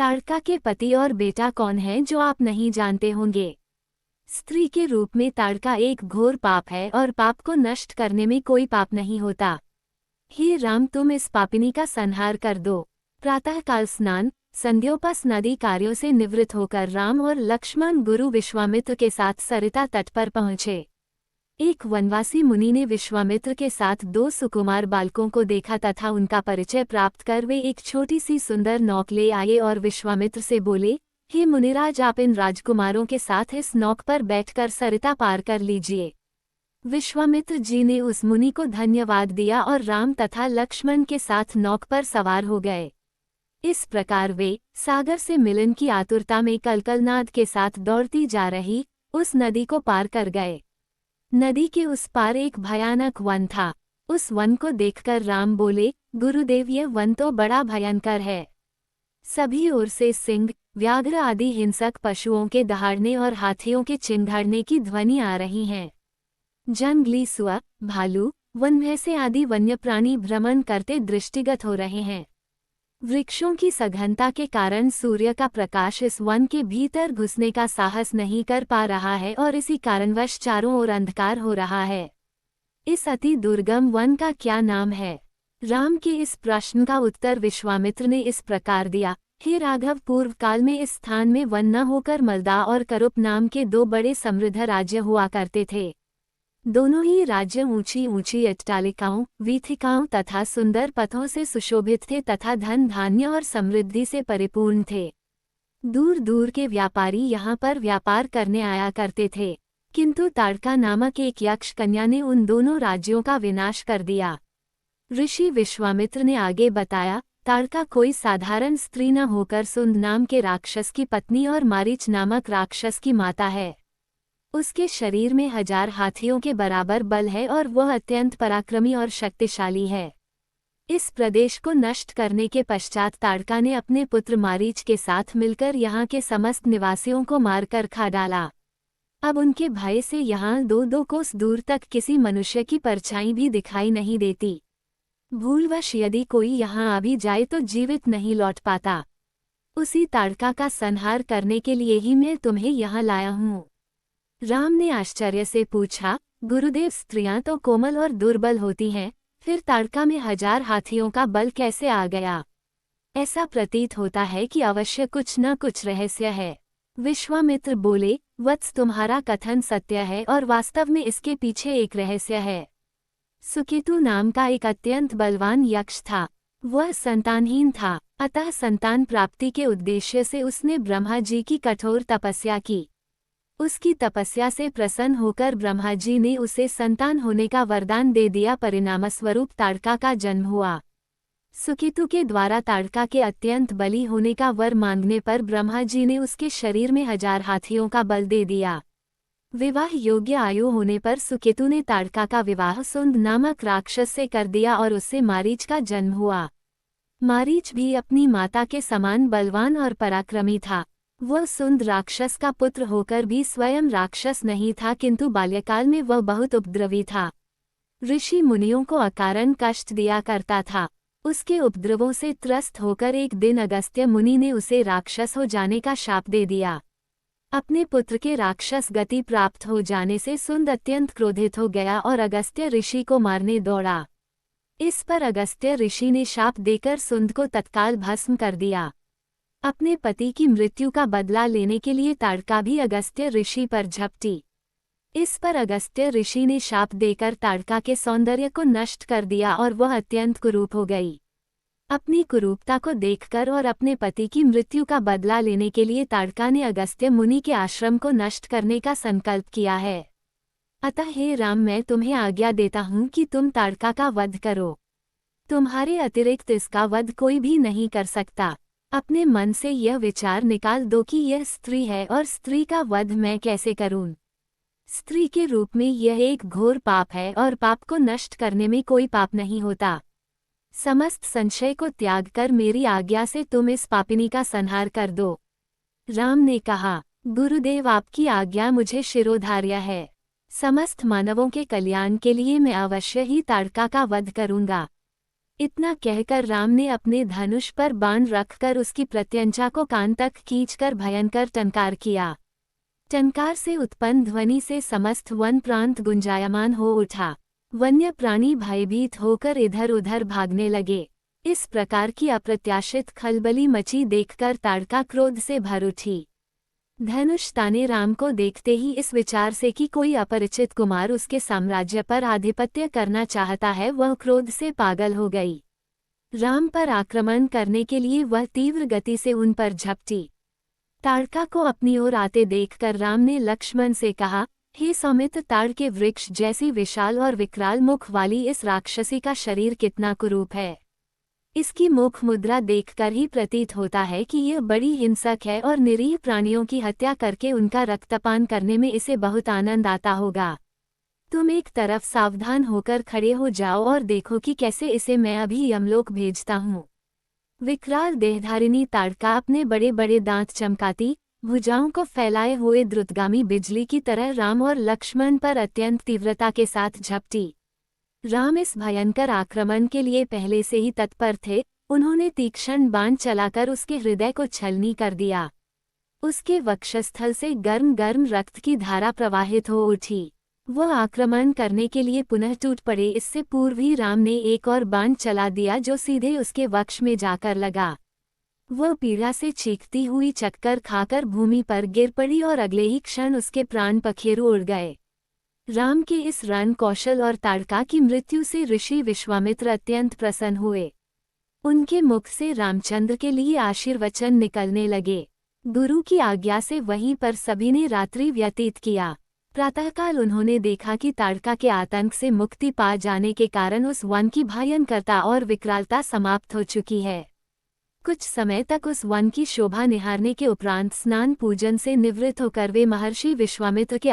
ताड़का के पति और बेटा कौन है जो आप नहीं जानते होंगे। स्त्री के रूप में ताड़का एक घोर पाप है और पाप को नष्ट करने में कोई पाप नहीं होता। हे राम, तुम इस पापिनी का संहार कर दो। प्रातःकाल स्नान संध्योपास नदी कार्यों से निवृत्त होकर राम और लक्ष्मण गुरु विश्वामित्र के साथ सरिता तट पर पहुंचे। एक वनवासी मुनि ने विश्वामित्र के साथ 2 सुकुमार बालकों को देखा तथा उनका परिचय प्राप्त कर वे एक छोटी सी सुंदर नौक ले आए और विश्वामित्र से बोले, हे मुनिराज, आप इन राजकुमारों के साथ इस नौक पर बैठकर सरिता पार कर लीजिए। विश्वामित्र जी ने उस मुनि को धन्यवाद दिया और राम तथा लक्ष्मण के साथ नौक पर सवार हो गए। इस प्रकार वे सागर से मिलन की आतुरता में कलकलनाद के साथ दौड़ती जा रही उस नदी को पार कर गए। नदी के उस पार एक भयानक वन था। उस वन को देखकर राम बोले, गुरुदेव, यह वन तो बड़ा भयंकर है। सभी ओर से सिंह, व्याघ्र आदि हिंसक पशुओं के दहाड़ने और हाथियों के चिंघाड़ने की ध्वनि आ रही हैं। जंगली सुअर, भालू, वन भैंसे आदि वन्य प्राणी भ्रमण करते दृष्टिगत हो रहे हैं। वृक्षों की सघनता के कारण सूर्य का प्रकाश इस वन के भीतर घुसने का साहस नहीं कर पा रहा है और इसी कारणवश चारों ओर अंधकार हो रहा है। इस अति दुर्गम वन का क्या नाम है? राम के इस प्रश्न का उत्तर विश्वामित्र ने इस प्रकार दिया, हे राघव, पूर्व काल में इस स्थान में वन न होकर मलदा और करुप नाम के 2 बड़े समृद्ध राज्य हुआ करते थे। दोनों ही राज्य ऊंची ऊंची अट्टालिकाओं, वीथिकाओं तथा सुंदर पथों से सुशोभित थे तथा धन धान्य और समृद्धि से परिपूर्ण थे। दूर दूर के व्यापारी यहाँ पर व्यापार करने आया करते थे, किंतु ताड़का नामक एक यक्ष कन्या ने उन दोनों राज्यों का विनाश कर दिया। ऋषि विश्वामित्र ने आगे बताया, ताड़का कोई साधारण स्त्री न होकर सुंद नाम के राक्षस की पत्नी और मारीच नामक राक्षस की माता है। उसके शरीर में 1000 हाथियों के बराबर बल है और वह अत्यंत पराक्रमी और शक्तिशाली है। इस प्रदेश को नष्ट करने के पश्चात ताड़का ने अपने पुत्र मारीच के साथ मिलकर यहाँ के समस्त निवासियों को मारकर खा डाला। अब उनके भय से यहाँ 2-2 कोस दूर तक किसी मनुष्य की परछाई भी दिखाई नहीं देती। भूलवश यदि कोई यहाँ आ भी जाए तो जीवित नहीं लौट पाता। उसी ताड़का का संहार करने के लिए ही मैं तुम्हें यहाँ लाया हूँ। राम ने आश्चर्य से पूछा, गुरुदेव, स्त्रियां तो कोमल और दुर्बल होती हैं, फिर ताड़का में 1000 हाथियों का बल कैसे आ गया? ऐसा प्रतीत होता है कि अवश्य कुछ न कुछ रहस्य है। विश्वामित्र बोले, वत्स, तुम्हारा कथन सत्य है और वास्तव में इसके पीछे एक रहस्य है। सुकेतु नाम का एक अत्यंत बलवान यक्ष था। वह संतानहीन था, अतः संतान प्राप्ति के उद्देश्य से उसने ब्रह्मा जी की कठोर तपस्या की। उसकी तपस्या से प्रसन्न होकर ब्रह्मा जी ने उसे संतान होने का वरदान दे दिया। परिणामस्वरूप ताड़का का जन्म हुआ। सुकेतु के द्वारा ताड़का के अत्यंत बली होने का वर मांगने पर ब्रह्मा जी ने उसके शरीर में 1000 हाथियों का बल दे दिया। विवाह योग्य आयु होने पर सुकेतु ने ताड़का का विवाह सुंद नामक राक्षस से कर दिया और उससे मारीच का जन्म हुआ। मारीच भी अपनी माता के समान बलवान और पराक्रमी था। वह सुंद राक्षस का पुत्र होकर भी स्वयं राक्षस नहीं था, किंतु बाल्यकाल में वह बहुत उपद्रवी था। ऋषि मुनियों को अकारण कष्ट दिया करता था। उसके उपद्रवों से त्रस्त होकर एक दिन अगस्त्य मुनि ने उसे राक्षस हो जाने का शाप दे दिया। अपने पुत्र के राक्षस गति प्राप्त हो जाने से सुंद अत्यंत क्रोधित हो गया और अगस्त्य ऋषि को मारने दौड़ा। इस पर अगस्त्य ऋषि ने शाप देकर सुंद को तत्काल भस्म कर दिया। अपने पति की मृत्यु का बदला लेने के लिए ताड़का भी अगस्त्य ऋषि पर झपटी। इस पर अगस्त्य ऋषि ने शाप देकर ताड़का के सौंदर्य को नष्ट कर दिया और वह अत्यंत कुरूप हो गई। अपनी कुरूपता को देखकर और अपने पति की मृत्यु का बदला लेने के लिए ताड़का ने अगस्त्य मुनि के आश्रम को नष्ट करने का संकल्प किया है। अतः हे राम, मैं तुम्हें आज्ञा देता हूँ कि तुम ताड़का का वध करो। तुम्हारे अतिरिक्त इसका वध कोई भी नहीं कर सकता। अपने मन से यह विचार निकाल दो कि यह स्त्री है और स्त्री का वध मैं कैसे करूं। स्त्री के रूप में यह एक घोर पाप है और पाप को नष्ट करने में कोई पाप नहीं होता। समस्त संशय को त्याग कर मेरी आज्ञा से तुम इस पापिनी का संहार कर दो। राम ने कहा, गुरुदेव, आपकी आज्ञा मुझे शिरोधार्य है। समस्त मानवों के कल्याण के लिए मैं अवश्य ही ताड़का का वध करूंगा। इतना कहकर राम ने अपने धनुष पर बाण रखकर उसकी प्रत्यंचा को कान तक खींचकर भयंकर टंकार किया। टंकार से उत्पन्न ध्वनि से समस्त वन प्रांत गुंजायमान हो उठा। वन्य प्राणी भयभीत होकर इधर उधर भागने लगे। इस प्रकार की अप्रत्याशित खलबली मची देखकर ताड़का क्रोध से भर उठी। धनुष ताने राम को देखते ही इस विचार से कि कोई अपरिचित कुमार उसके साम्राज्य पर आधिपत्य करना चाहता है, वह क्रोध से पागल हो गई। राम पर आक्रमण करने के लिए वह तीव्र गति से उन पर झपटी। ताड़का को अपनी ओर आते देखकर राम ने लक्ष्मण से कहा, हे सौमित्र, ताड़ के वृक्ष जैसी विशाल और विकराल मुख वाली इस राक्षसी का शरीर कितना कुरूप है। इसकी मुख मुद्रा देखकर ही प्रतीत होता है कि यह बड़ी हिंसक है और निरीह प्राणियों की हत्या करके उनका रक्तपान करने में इसे बहुत आनंद आता होगा। तुम एक तरफ सावधान होकर खड़े हो जाओ और देखो कि कैसे इसे मैं अभी यमलोक भेजता हूँ। विकराल देहधारिणी ताड़का अपने बड़े बड़े दांत चमकाती, भुजाओं को फैलाए हुए द्रुतगामी बिजली की तरह राम और लक्ष्मण पर अत्यंत तीव्रता के साथ झपटी। राम इस भयंकर आक्रमण के लिए पहले से ही तत्पर थे। उन्होंने तीक्ष्ण बाण चलाकर उसके हृदय को छलनी कर दिया। उसके वक्षस्थल से गर्म गर्म रक्त की धारा प्रवाहित हो उठी। वह आक्रमण करने के लिए पुनः टूट पड़े। इससे पूर्व ही राम ने एक और बाण चला दिया जो सीधे उसके वक्ष में जाकर लगा। वह पीड़ा से चीखती हुई चक्कर खाकर भूमि पर गिर पड़ी और अगले ही क्षण उसके प्राण पखेरु उड़ गए। राम के इस रण कौशल और ताड़का की मृत्यु से ऋषि विश्वामित्र अत्यंत प्रसन्न हुए। उनके मुख से रामचंद्र के लिए आशीर्वचन निकलने लगे। गुरु की आज्ञा से वहीं पर सभी ने रात्रि व्यतीत किया। प्रातःकाल उन्होंने देखा कि ताड़का के आतंक से मुक्ति पा जाने के कारण उस वन की भयंकरता और विकरालता समाप्त हो चुकी है। कुछ समय तक उस वन की शोभा निहारने के उपरांत स्नान पूजन से निवृत्त होकर वे महर्षि विश्वामित्र के